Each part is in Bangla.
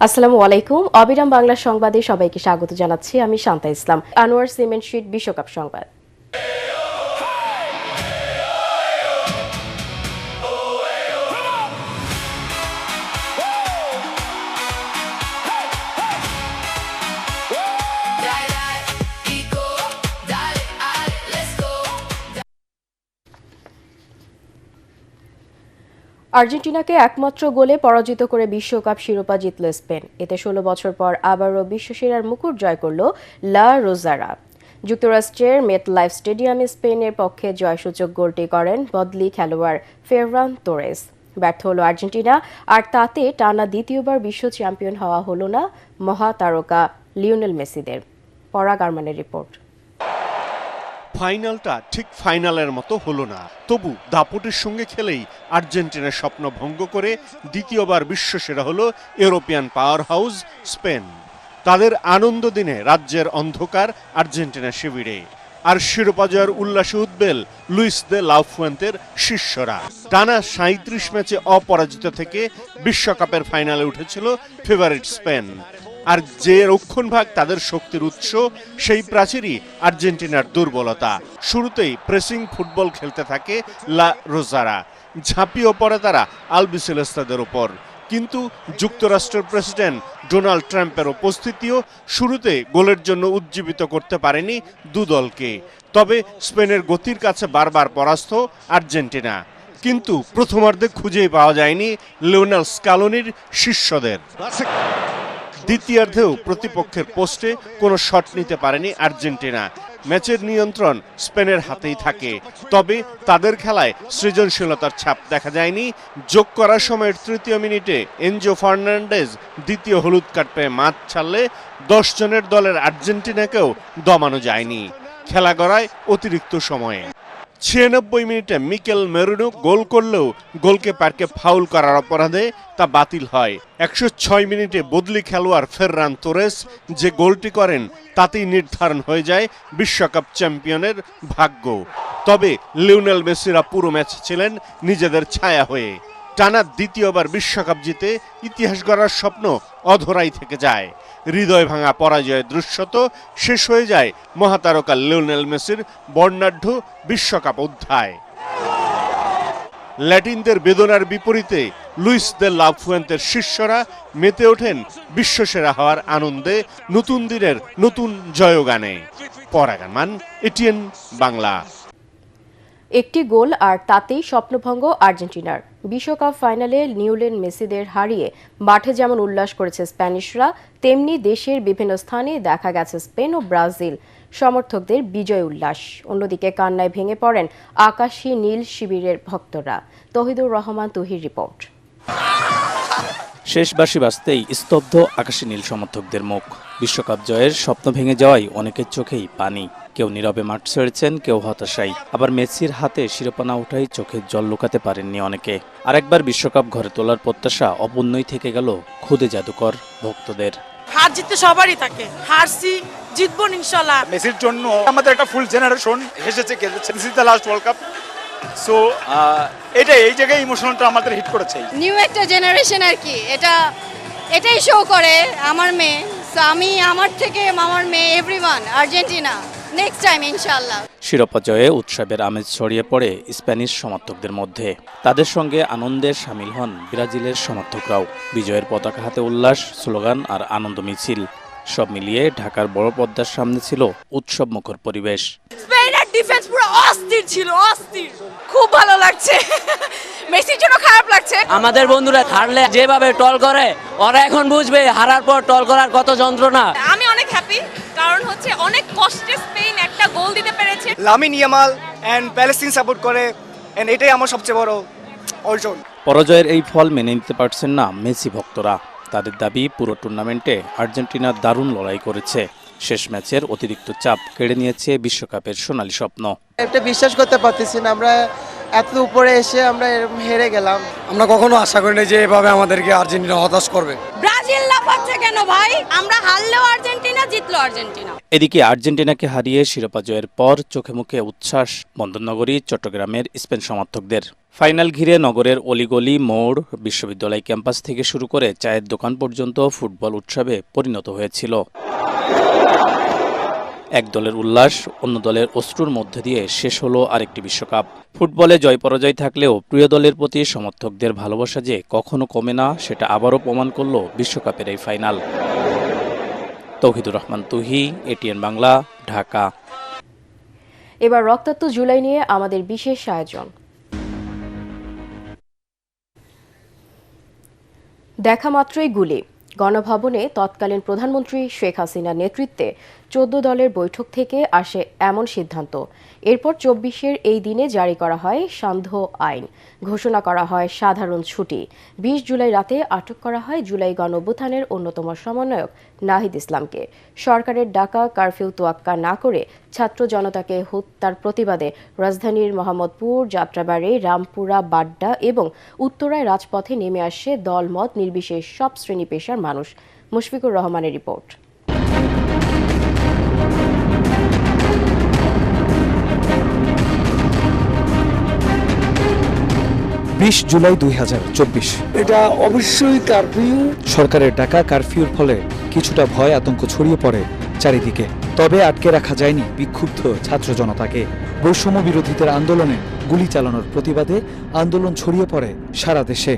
আসসালামু আলাইকুম। অবিরাম বাংলা সংবাদে সবাইকে স্বাগত জানাচ্ছি। আমি শান্তা ইসলাম। আনোয়ার সিমেন্ট শিট বিশ্বকাপ সংবাদ। আর্জেন্টিনাকে একমাত্র গোলে পরাজিত করে বিশ্বকাপ শিরোপা জিতল স্পেন। এতে ১৬ বছর পর আবারও বিশ্বসেরার মুকুট জয় করল লা রোজারা। যুক্তরাষ্ট্রের মেটলাইফ স্টেডিয়ামে স্পেনের পক্ষে জয়সূচক গোলটি করেন বদলি খেলোয়াড় ফেররান তোরেস। ব্যর্থ হল আর্জেন্টিনা, আর তাতে টানা দ্বিতীয়বার বিশ্ব চ্যাম্পিয়ন হওয়া হল না মহাতারকা লিওনেল মেসিদের। পরাগ আরমানের রিপোর্ট। ফাইনালটা ঠিক ফাইনালের মতো হলো না, তবু দাপটের সঙ্গে খেলেই আর্জেন্টিনার স্বপ্ন ভঙ্গ করে দ্বিতীয়বার বিশ্বসেরা হলো ইউরোপিয়ান পাওয়ার হাউস স্পেন। তাদের আনন্দ দিনে রাজ্যের অন্ধকার আর্জেন্টিনা শিবিরে, আর শিরোপা জয়ের উল্লাসে উদ্বেল লুইস দে লা ফুয়েন্তের শিষ্যরা। টানা ৩৭ ম্যাচে অপরাজিত থেকে বিশ্বকাপের ফাইনালে উঠেছিল ফেভারিট স্পেন। আর যে রক্ষণভাগ তাদের শক্তির উৎস, সেই প্রাচীরই আর্জেন্টিনার দুর্বলতা। শুরুতেই প্রেসিং ফুটবল খেলতে থাকে লা রোজারা, ঝাঁপিয়ে পড়ে তারা আলবিসেলেস্তাদের উপর। কিন্তু যুক্তরাষ্ট্রের প্রেসিডেন্ট ডোনাল্ড ট্রাম্পের উপস্থিতিও শুরুতে গোলের জন্য উজ্জীবিত করতে পারেনি দুদলকে। তবে স্পেনের গতির কাছে বারবার পরাস্ত আর্জেন্টিনা। কিন্তু প্রথমার্ধে খুঁজেই পাওয়া যায়নি লিওনেল স্কালোনির শিষ্যদের। দ্বিতীয়ার্ধেও প্রতিপক্ষের পোস্টে কোনো শট নিতে পারেনি আর্জেন্টিনা। ম্যাচের নিয়ন্ত্রণ স্পেনের হাতেই থাকে, তবে তাদের খেলায় সৃজনশীলতার ছাপ দেখা যায়নি। যোগ করার সময়ের ৩য় মিনিটে এনজো ফার্নান্ডেজ দ্বিতীয় হলুদ কার্ড পেয়ে মাঠ ছাড়লে ১০ জনের দলের আর্জেন্টিনাকেও দমানো যায়নি। খেলা গড়ায় অতিরিক্ত সময়ে। ৯৬ মিনিটে মিকেল মেরিনো গোল করলেও গোলকিপারকে ফাউল করার অপরাধে তা বাতিল হয়। ১০৬ মিনিটে বদলি খেলোয়াড় ফেররান তোরেস যে গোলটি করেন, তাতেই নির্ধারণ হয়ে যায় বিশ্বকাপ চ্যাম্পিয়নের ভাগ্য। তবে লিওনেল মেসিরা পুরো ম্যাচ ছিলেন নিজেদের ছায়া হয়ে। টানা দ্বিতীয়বার বিশ্বকাপ জিতে ইতিহাস গড়ার স্বপ্ন অধরাই থেকে যায়। হৃদয় ভাঙা পরাজয়ের দৃশ্যত শেষ হয়ে যায় মহাতারকা লিওনেল মেসির বর্ণাঢ্য বিশ্বকাপ অধ্যায়। ল্যাটিনদের বেদনার বিপরীতে লুইস দে লা ফুয়েন্তের শিষ্যরা মেতে ওঠেন বিশ্বসেরা হওয়ার আনন্দে, নতুন দিনের নতুন জয়গানে। পরাগ আরমান, এটিএন বাংলা। একটি গোল, আর তাতেই স্বপ্নভঙ্গ আর্জেন্টিনার। বিশ্বকাপ ফাইনালে লিওনেল মেসিদের হারিয়ে মাঠে যেমন উল্লাস করেছে স্প্যানিশরা, তেমনি দেশের বিভিন্ন স্থানে দেখা গেছে স্পেন ও ব্রাজিল সমর্থকদের বিজয় উল্লাস। অন্যদিকে কান্নায় ভেঙে পড়েন আকাশী নীল শিবিরের ভক্তরা। তহিদুর রহমান তুহির রিপোর্ট। শেষ বাঁশি বাজতেই স্তব্ধ আকাশী নীল সমর্থকদের মুখ। বিশ্বকাপ জয়ের স্বপ্ন ভেঙে যাওয়ায় অনেকের চোখেই পানি। কেউ নীরবে মাঠ ছেড়েছেন, কেউ হতাশায়। আবার মেসির হাতে শিরোপা না ওঠায় চোখের জল লুকাতে পারেননি অনেকে। আরেকবার বিশ্বকাপ ঘরে তোলার প্রত্যাশা অপূর্ণই থেকে গেল খুদে জাদুকর ভক্তদের। হার জিততে সবারই থাকে, হারছি জিতবো ইনশাআল্লাহ। মেসির জন্য আমাদের একটা ফুল জেনারেশন এসেছে, খেলেছে। This is the last world cup. So এই জায়গায় ইমোশনটা আমাদের হিট করেছে। নিউ একটা জেনারেশন আর কি, এটাই শো করে আমার মেয়ে। আমি আমার থেকে আমার মেয়ে, এভরিওয়ান আর্জেন্টিনা নেক্সট টাইম ইনশাআল্লাহ। শিরোপা জয়ে উৎসবের আমেজ ছড়িয়ে পড়ে স্প্যানিশ সমর্থকদের মধ্যে। তাদের সঙ্গে আনন্দে সামিল হন ব্রাজিলের সমর্থকরাও। বিজয়ের পতাকা হাতে উল্লাস, স্লোগান আর আনন্দ মিছিল, সব মিলিয়ে ঢাকার বড় পর্দার সামনে ছিল উৎসব মুখর পরিবেশ। স্পেনের ডিফেন্স পুরো অস্থির ছিল, অস্থির। খুব ভালো লাগছে, মেসির জন্য খারাপ লাগছে। আমাদের বন্ধুরা হারলে যেভাবে টল করে, ওরা এখন বুঝবে হারার পর টল করার কত যন্ত্রণা। আমি অনেক হ্যাপি, কারণ হচ্ছে অনেক কষ্টে স্পেন একটা গোল দিতে পেরেছে। Lamine Yamal and Palestine support করে, এন্ড এটাই আমার সবচেয়ে বড় অর্জন। পরাজয়ের এই ফল মেনে নিতে পারছেন না মেসি ভক্তরা। তাদের দাবি, পুরো টুর্নামেন্টে আর্জেন্টিনা দারুণ লড়াই করেছে। শেষ ম্যাচের অতিরিক্ত চাপ কেড়ে নিয়েছে বিশ্বকাপের সোনালী স্বপ্ন। এটা বিশ্বাস করতে পারতেছি না, আমরা এত উপরে এসে আমরা হেরে গেলাম। আমরা কখনো আশা করিনি যে এভাবে আমাদেরকে আর্জেন্টিনা হতাশ করবে। ব্রাজিল লাফাচ্ছে কেন ভাই? আমরা হারলেও আর্জেন্টিনা, জিতলো আর্জেন্টিনা। এদিকে আর্জেন্টিনাকে হারিয়ে শিরোপা জয়ের পর চোখে মুখে উচ্ছ্বাস বন্দরনগরী চট্টগ্রামের স্পেন সমর্থকদের। ফাইনাল ঘিরে নগরের অলিগলি, মোড়, বিশ্ববিদ্যালয় ক্যাম্পাস থেকে শুরু করে চায়ের দোকান পর্যন্ত ফুটবল উৎসবে পরিণত হয়েছিল। এক দলের উল্লাস, অন্য দলের অশ্রুর মধ্যে দিয়ে শেষ হলো আরেকটি বিশ্বকাপ। ফুটবলে জয় পরাজয় থাকলেও প্রিয় দলের প্রতি সমর্থকদের ভালোবাসা যে কখনো কমে না, সেটা আবারও প্রমাণ করল বিশ্বকাপের এই ফাইনাল। তৌহিদুর রহমান তুহি, এটিএন বাংলা, ঢাকা। এবার রক্তাক্ত জুলাই নিয়ে আমাদের বিশেষ আয়োজন। দেখা মাত্রই গুলি। গণভবনে তৎকালীন প্রধানমন্ত্রী শেখ হাসিনার নেতৃত্বে 14 দলের বৈঠক থেকে আসে এমন সিদ্ধান্ত। এরপর 24-এর এই দিনে জারি করা হয় সান্ধ্য আইন, ঘোষণা করা হয় সাধারণ ছুটি। 20 জুলাই রাতে আটক করা হয় জুলাই গণঅভ্যুত্থানের অন্যতম সমন্বয়ক নাহিদ ইসলামকে। সরকারের ডাকা কারফিউ তোয়াক্কা না করে ছাত্র জনতাকে হত্যার প্রতিবাদে রাজধানীর মোহাম্মদপুর, যাত্রাবাড়ী, রামপুরা, বাড্ডা এবং উত্তরায় রাজপথে নেমে আসে দলমত নির্বিশেষ সব শ্রেণী পেশার মানুষ। মুশফিকুর রহমানের রিপোর্ট। 20 জুলাই 2024। এটা অবশ্যই কারফিউ। সরকারের ডাকা কারফিউর ফলে কিছুটা ভয় আতঙ্ক ছড়িয়ে পড়ে চারিদিকে। তবে আটকে রাখা যায়নি বিক্ষুব্ধ ছাত্র জনতাকে। বৈষম্য বিরোধীদের আন্দোলনে গুলি চালানোর প্রতিবাদে আন্দোলন ছড়িয়ে পড়ে সারা দেশে।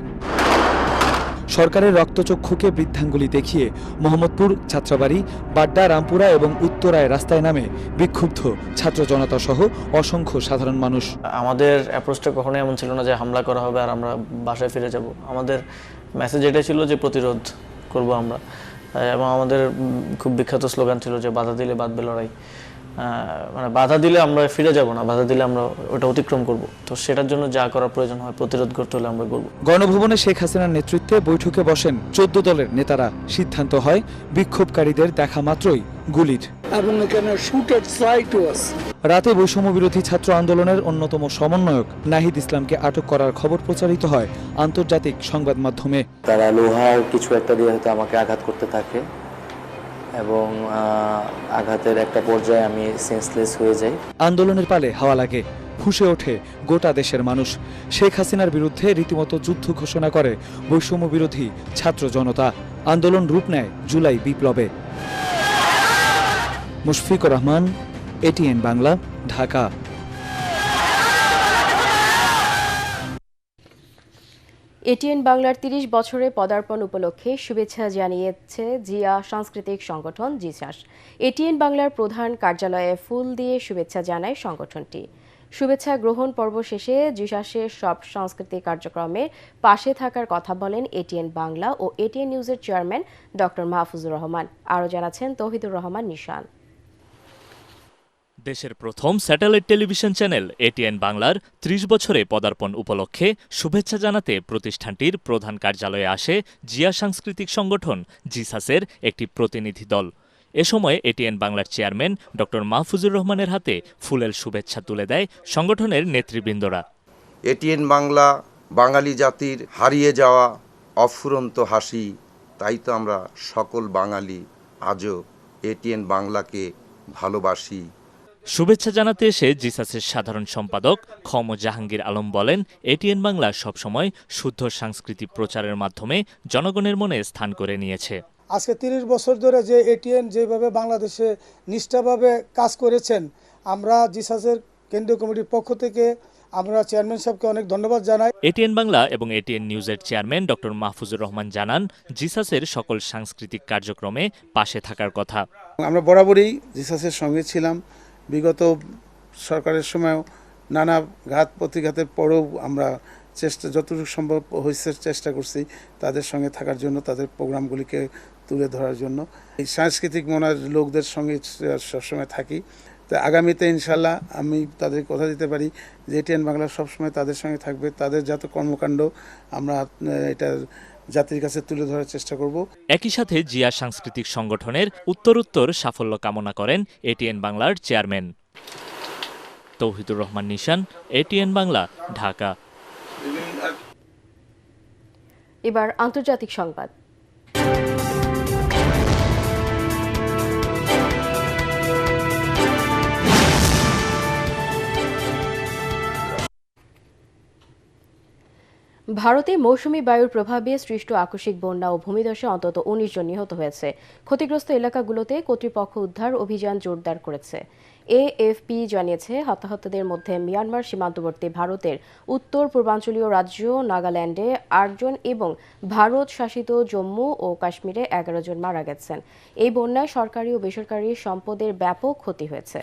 সরকারের রক্তচক্ষুকে বৃদ্ধাঙ্গুলি দেখিয়ে মোহাম্মদপুর, যাত্রাবাড়ী, বাড্ডা, রামপুরা এবং উত্তরায় রাস্তায় নামে বিক্ষুব্ধ ছাত্র জনতা সহ অসংখ্য সাধারণ মানুষ। আমাদের অ্যাপ্রোচটা কখনোই এমন ছিল না যে হামলা করা হবে আর আমরা বাসায় ফিরে যাব। আমাদের মেসেজ এটাই ছিল যে প্রতিরোধ করব আমরা, এবং আমাদের খুব বিখ্যাত স্লোগান ছিল যে বাধা দিলে বাঁধবে লড়াই। মানে বাধা দিলে আমরা ফিরে যাব না, বাধা দিলে আমরা ওটা অতিক্রম করব। তো সেটার জন্য যা করার প্রয়োজন হয়, প্রতিরোধ করতে হলে আমরা করব। গণভবনে শেখ হাসিনার নেতৃত্বে বৈঠকে বসেন 14 দলের নেতারা। সিদ্ধান্ত হয় বিক্ষোভকারীদের দেখা মাত্রই গুলির। রাতে বৈষম্য বিরোধী ছাত্র আন্দোলনের অন্যতম সমন্বয়ক নাহিদ ইসলামকে আটক করার খবর প্রচারিত হয় আন্তর্জাতিক সংবাদ মাধ্যমে। তারা লোহার কিছু একটা দিয়ে হয়তো আমাকে আঘাত করতে থাকে এবং আঘাতের একটা পর্যায়ে আমি সেন্সলেস হয়ে যাই। আন্দোলনের পালে হাওয়া লাগে, ফুঁসে ওঠে গোটা দেশের মানুষ। শেখ হাসিনার বিরুদ্ধে রীতিমতো যুদ্ধ ঘোষণা করে বৈষম্য বিরোধী ছাত্র জনতা। আন্দোলন রূপ নেয় জুলাই বিপ্লবে। মুশফিকুর রহমান, এটিএন বাংলা, ঢাকা। এটিএন বাংলার 30 বছরে পদার্পণ উপলক্ষে শুভেচ্ছা জানিয়েছে জিয়া সাংস্কৃতিক সংগঠন জিসাস। এটিএন বাংলার প্রধান কার্যালয়ে ফুল দিয়ে শুভেচ্ছা জানায় সংগঠনটি। শুভেচ্ছা গ্রহণ পর্ব শেষে জিসাসের সব সাংস্কৃতিক কার্যক্রমে পাশে থাকার কথা বলেন এটিএন বাংলা ও এটিএন নিউজের চেয়ারম্যান ডক্টর মাহফুজুর রহমান। আরও জানাচ্ছেন তৌহিদুর রহমান নিশান। দেশের প্রথম স্যাটেলাইট টেলিভিশন চ্যানেল এটিএন বাংলার 30 বছরে পদার্পণ উপলক্ষে শুভেচ্ছা জানাতে প্রতিষ্ঠানটির প্রধান কার্যালয়ে আসে জিয়া সাংস্কৃতিক সংগঠন জিসাসের একটি প্রতিনিধি দল। এ সময় এটিএন বাংলার চেয়ারম্যান ডক্টর মাহফুজুর রহমানের হাতে ফুলেল শুভেচ্ছা তুলে দেয় সংগঠনের নেতৃবৃন্দরা। এটিএন বাংলা বাঙালি জাতির হারিয়ে যাওয়া অফুরন্ত হাসি, তাই তো আমরা সকল বাঙালি আজও এটিএন বাংলাকে ভালোবাসি। শুভেচ্ছা জানাতে এসে জিসাসের সাধারণ সম্পাদক খম জাহাঙ্গীর আলম বলেন, এটিএন বাংলা সবসময় শুদ্ধ সাংস্কৃতিক প্রচারের মাধ্যমে জনগণের মনে স্থান করে নিয়েছে। আজকে 30 বছর ধরে যে এটিএন যেভাবে বাংলাদেশে নিষ্ঠাভাবে কাজ করেছেন, আমরা জিসাসের কেন্দ্রীয় কমিটির পক্ষ থেকে আমরা চেয়ারম্যান সাহেবকে অনেক ধন্যবাদ জানাই। এটিএন বাংলা এবং এটিএন নিউজের চেয়ারম্যান ডক্টর মাহফুজুর রহমান জানান, জিসাসের সকল সাংস্কৃতিক কার্যক্রমে পাশে থাকার কথা। আমরা বরাবরই জিসাসের সঙ্গে ছিলাম। বিগত সরকারের সময়ও নানা ঘাত প্রতিঘাতের পরেও আমরা যতটুকু সম্ভব হয়েছে চেষ্টা করছি তাদের সঙ্গে থাকার জন্য, তাদের প্রোগ্রামগুলিকে তুলে ধরার জন্য। এই সাংস্কৃতিক মনের লোকদের সঙ্গে সবসময় থাকি। তো আগামীতে ইনশাল্লাহ আমি তাদের কথা দিতে পারি যে এটিএন বাংলা সবসময় তাদের সঙ্গে থাকবে। তাদের যত কর্মকাণ্ড আমরা এটা জাতির কাছে তুলে ধরার চেষ্টা করব। একই সাথে জিয়া সাংস্কৃতিক সংগঠনের উত্তরোত্তর সাফল্য কামনা করেন এটিএন বাংলার চেয়ারম্যান। তৌহিদুর রহমান নিশান, এটিএন বাংলা, ঢাকা। এবার আন্তর্জাতিক সংবাদ। ভারতে মৌসুমী বায়ুর প্রভাবে সৃষ্ট আকস্মিক বন্যা ও ভূমিধসে অন্তত ১৯ জন নিহত হয়েছে। ক্ষতিগ্রস্ত এলাকাগুলোতে কর্তৃপক্ষ উদ্ধার অভিযান জোরদার করেছে। এএফপি জানিয়েছে, হতাহতদের মধ্যে মিয়ানমার সীমান্তবর্তী ভারতের উত্তর পূর্বাঞ্চলীয় রাজ্য নাগাল্যান্ডে ৮ জন এবং ভারত শাসিত জম্মু ও কাশ্মীরে ১১ জন মারা গেছেন। এই বন্যায় সরকারি ও বেসরকারি সম্পদের ব্যাপক ক্ষতি হয়েছে।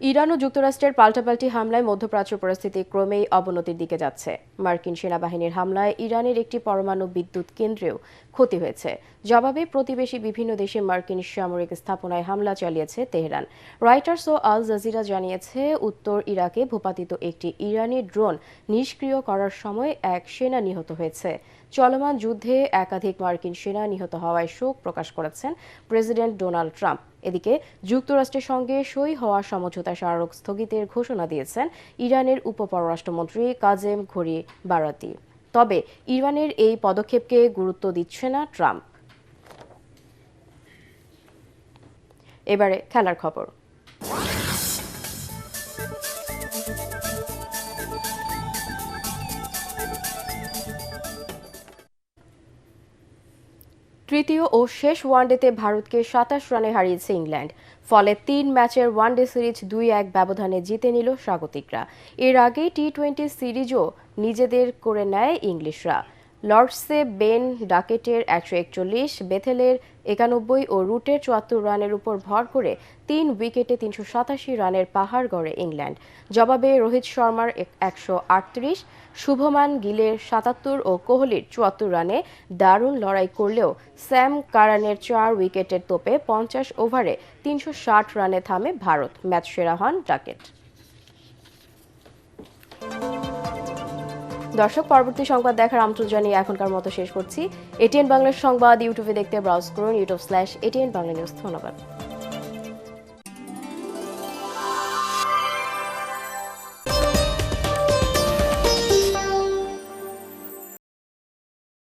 ইরান ও যুক্তরাষ্ট্রের পাল্টাপাল্টি হামলায় মধ্যপ্রাচ্য পরিস্থিতি ক্রমেই অবনতির দিকে যাচ্ছে। মার্কিন সেনাবাহিনীর হামলায় ইরানের একটি পরমাণু বিদ্যুৎ কেন্দ্রেও ক্ষতি হয়েছে। জবাবে প্রতিবেশী বিভিন্ন দেশে মার্কিন সামরিক স্থাপনায় হামলা চালিয়েছে তেহরান। রয়টার্স ও আল জাজিরা জানিয়েছে, উত্তর ইরাকে ভূপাতিত একটি ইরানি ড্রোন নিষ্ক্রিয় করার সময় এক সেনা নিহত হয়েছে। চলমান যুদ্ধে একাধিক মার্কিন সেনা নিহত হওয়ায় শোক প্রকাশ করেছেন প্রেসিডেন্ট ডোনাল্ড ট্রাম্প। এদিকে যুক্তরাষ্ট্রের সঙ্গে সই হওয়া সমঝোতা স্মারক স্থগিতের ঘোষণা দিয়েছেন ইরানের উপপররাষ্ট্রমন্ত্রী কাজেম ঘোরি বারাতি। তবে ইরানের এই পদক্ষেপকে গুরুত্ব দিচ্ছে না ট্রাম্প। এবারে খেলার খবর। তৃতীয় ও শেষ ওয়ানডেতে ভারতকে ২৭ রানে হারিয়েছে ইংল্যান্ড। ফলে ৩ ম্যাচের ওয়ানডে সিরিজ ২-১ ব্যবধানে জিতে নিল স্বাগতিকরা। এর আগে টি-20 সিরিজও নিজেদের করে নেয় ইংলিশরা। লর্ডসে বেন ডাকেটের ১৪১, বেথেলের ৯১ ও রুটের ৭৪ রানের উপর ভর করে ৩ উইকেটে ৩৮৭ রানের পাহাড় গড়ে ইংল্যান্ড। জবাবে রোহিত শর্মার ১৩৮, শুভমান গিলের ৭৭ ও কোহলির ৭৪ রানে দারুণ লড়াই করলেও স্যাম কারানের ৪ উইকেটের তোপে ৫০ ওভারে ৩৬০ রানে থামে ভারত। ম্যাচ সেরা হন ডাকেট। দর্শক, পরবর্তী সংবাদ দেখার আমন্ত্রণ জানিয়ে এখনকার মতো শেষ করছি। এটিএন বাংলার সংবাদ ইউটিউবে দেখতে ব্রাউজ করুন youtube/ATN Bangla News। ধন্যবাদ।